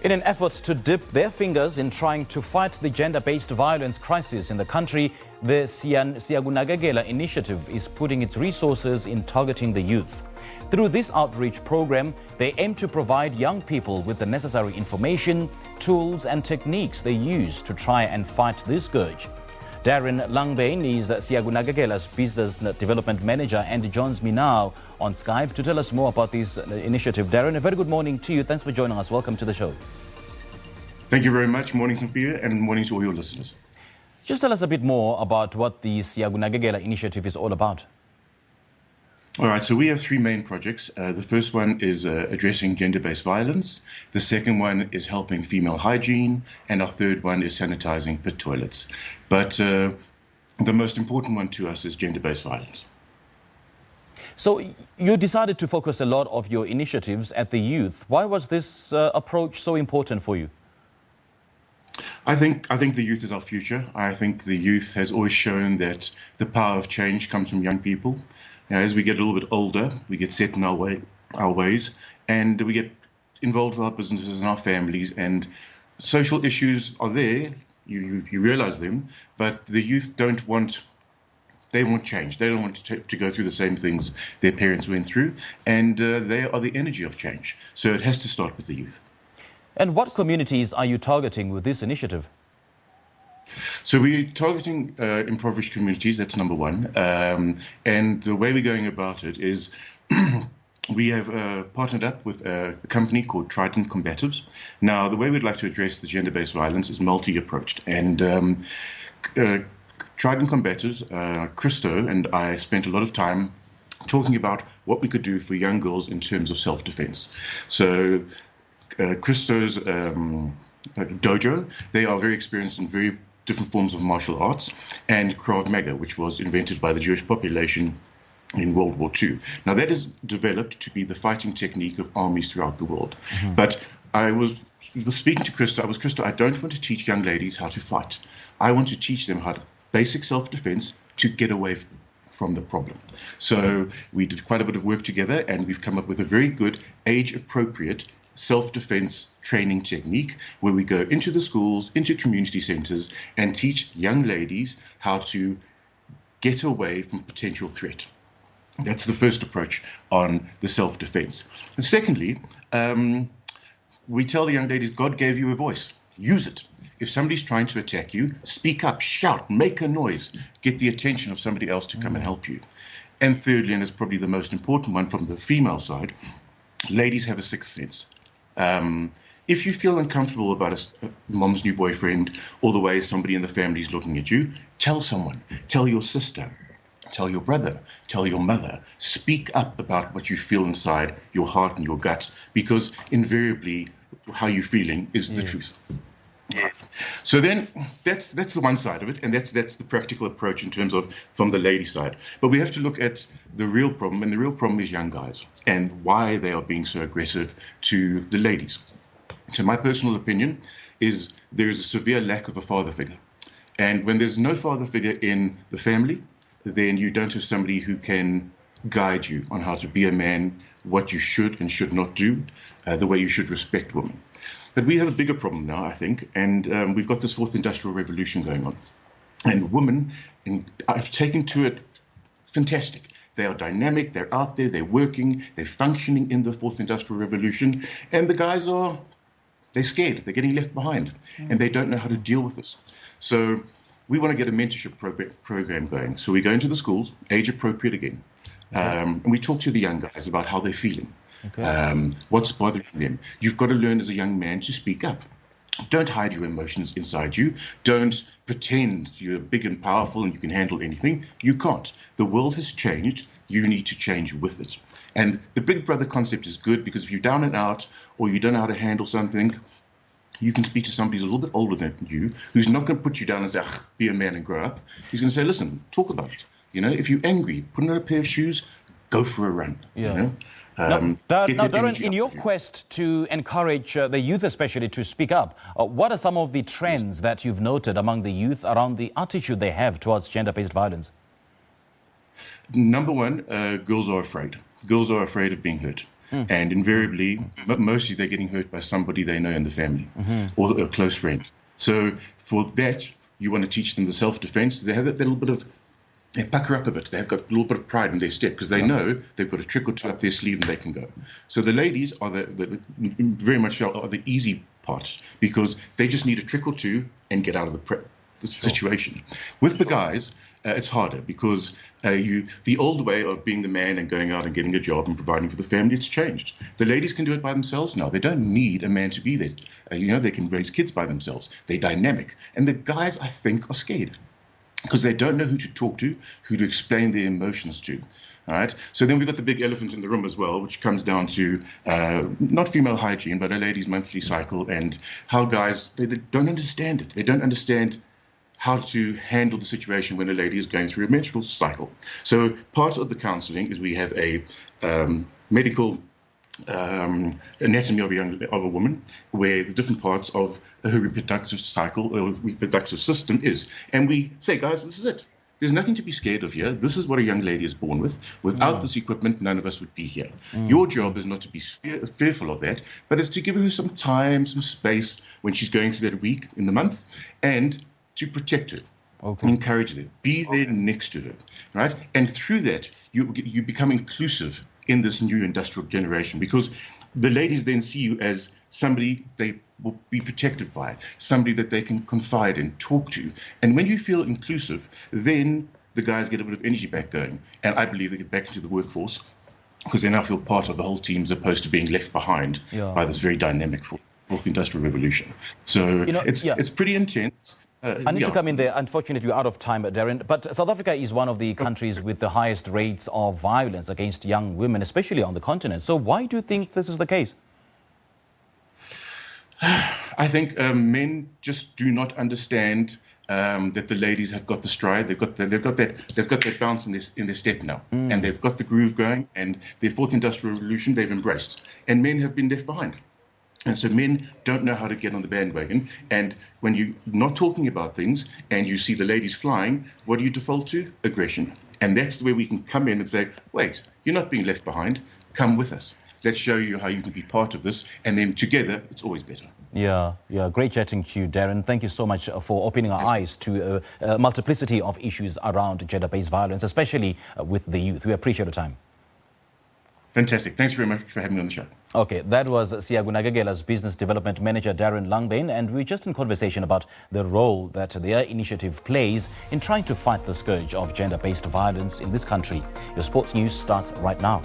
In an effort to dip their fingers in trying to fight the gender-based violence crisis in the country, the Siyakunakekela initiative is putting its resources in targeting the youth. Through this outreach program, they aim to provide young people with the necessary information, tools and techniques they use to try and fight this scourge. Darren Langbein is Siyakunakekela's Business Development Manager and joins me now on Skype to tell us more about this initiative. Darren, a very good morning to you. Thanks for joining us. Welcome to the show. Thank you very much. Morning, Sophia, and morning to all your listeners. Just tell us a bit more about what the Siyakunakekela initiative is all about. All right, so we have three main projects. The first one is addressing gender-based violence. The second one is helping female hygiene. And our third one is sanitizing pit toilets. But the most important one to us is gender-based violence. So you decided to focus a lot of your initiatives at the youth. Why was this approach so important for you? I think the youth is our future. I think the youth has always shown that the power of change comes from young people. Now, as we get a little bit older, we get set in our ways, and we get involved with our businesses and our families, and social issues are there. You realize them, but the youth want change. They don't want to go through the same things their parents went through, and they are the energy of change. So it has to start with the youth. And what communities are you targeting with this initiative? So we're targeting impoverished communities, that's number one. And the way we're going about it is we have partnered up with a company called Trident Combatives. Now, the way we'd like to address the gender-based violence is multi-approached. And Trident Combatives, Christo and I spent a lot of time talking about what we could do for young girls in terms of self-defense. So Christo's dojo, they are very experienced in very different forms of martial arts, and Krav Maga, which was invented by the Jewish population in World War II. Now that is developed to be the fighting technique of armies throughout the world. Mm-hmm. But I was speaking to Christo, I don't want to teach young ladies how to fight. I want to teach them how to basic self-defense to get away from the problem. So we did quite a bit of work together, and we've come up with a very good age-appropriate self-defense training technique where we go into the schools, into community centers, and teach young ladies how to get away from potential threat. That's the first approach on the self-defense. And secondly, we tell the young ladies, God gave you a voice. Use it. If somebody's trying to attack you, speak up, shout, make a noise, get the attention of somebody else to come and help you. And thirdly, and it's probably the most important one from the female side, ladies have a sixth sense. If you feel uncomfortable about a mom's new boyfriend or the way somebody in the family is looking at you, tell someone, tell your sister, tell your brother, tell your mother. Speak up about what you feel inside your heart and your gut, because invariably how you're feeling is the truth. Yeah. So then that's the one side of it, and that's the practical approach in terms of from the lady side. But we have to look at the real problem, and the real problem is young guys and why they are being so aggressive to the ladies. So my personal opinion is there is a severe lack of a father figure. And when there's no father figure in the family, then you don't have somebody who can guide you on how to be a man, what you should and should not do, the way you should respect women. But we have a bigger problem now, I think, and we've got this fourth industrial revolution going on. And women have taken to it fantastic. They are dynamic, they're out there, they're working, they're functioning in the fourth industrial revolution. And the guys they're scared, they're getting left behind, and they don't know how to deal with this. So we want to get a mentorship program going. So we go into the schools, age appropriate again, and we talk to the young guys about how they're feeling. Okay. What's bothering them. You've got to learn as a young man to speak up. Don't hide your emotions inside you. Don't pretend you're big and powerful and you can handle anything. You can't. The world has changed. You need to change with it. And the big brother concept is good, because if you're down and out or you don't know how to handle something, you can speak to somebody who's a little bit older than you, who's not going to put you down and say, be a man and grow up. He's going to say, listen, talk about it. You know, if you're angry, put on a pair of shoes, go for a run. Yeah. You know? Now, Darren, in your quest to encourage the youth especially to speak up, what are some of the trends that you've noted among the youth around the attitude they have towards gender-based violence? Number one, girls are afraid. Girls are afraid of being hurt. And invariably, mostly they're getting hurt by somebody they know in the family or a close friend. So for that, you want to teach them the self-defense. They have that little bit of, they pucker up a bit. They've got a little bit of pride in their step because they know they've got a trick or two up their sleeve and they can go. So the ladies are very much are the easy parts because they just need a trick or two and get out of the situation. With the guys, it's harder because the old way of being the man and going out and getting a job and providing for the family, it's changed. The ladies can do it by themselves now. They don't need a man to be there. They can raise kids by themselves. They're dynamic. And the guys, I think, are scared because they don't know who to talk to, who to explain their emotions to. All right. So then we've got the big elephant in the room as well, which comes down to not female hygiene, but a lady's monthly cycle and how guys, they don't understand it. They don't understand how to handle the situation when a lady is going through a menstrual cycle. So part of the counseling is we have a medical anatomy of a woman where the different parts of her reproductive cycle or reproductive system is. And we say, guys, this is it. There's nothing to be scared of here. This is what a young lady is born with. Without this equipment, none of us would be here. Your job is not to be fearful of that, but it's to give her some time, some space when she's going through that week in the month, and to protect her, encourage her, be there next to her, right? And through that, you become inclusive in this new industrial generation because the ladies then see you as somebody they will be protected by, somebody that they can confide in, talk to. And when you feel inclusive, then the guys get a bit of energy back going. And I believe they get back into the workforce because they now feel part of the whole team as opposed to being left behind by this very dynamic fourth industrial revolution. So it's pretty intense. I need to come in there. Unfortunately, we're out of time, Darren. But South Africa is one of the countries with the highest rates of violence against young women, especially on the continent. So why do you think this is the case? I think men just do not understand that the ladies have got the stride. They've got that bounce in their step now, and they've got the groove going. And their fourth industrial revolution they've embraced, and men have been left behind. And so men don't know how to get on the bandwagon. And when you're not talking about things and you see the ladies flying, what do you default to? Aggression. And that's where we can come in and say, wait, you're not being left behind. Come with us. Let's show you how you can be part of this. And then together, it's always better. Yeah. Great chatting to you, Darren. Thank you so much for opening our eyes to a multiplicity of issues around gender-based violence, especially with the youth. We appreciate the time. Fantastic. Thanks very much for having me on the show. Okay, that was Siyakunakekela's Business Development Manager, Darren Langbein, and we're just in conversation about the role that their initiative plays in trying to fight the scourge of gender-based violence in this country. Your sports news starts right now.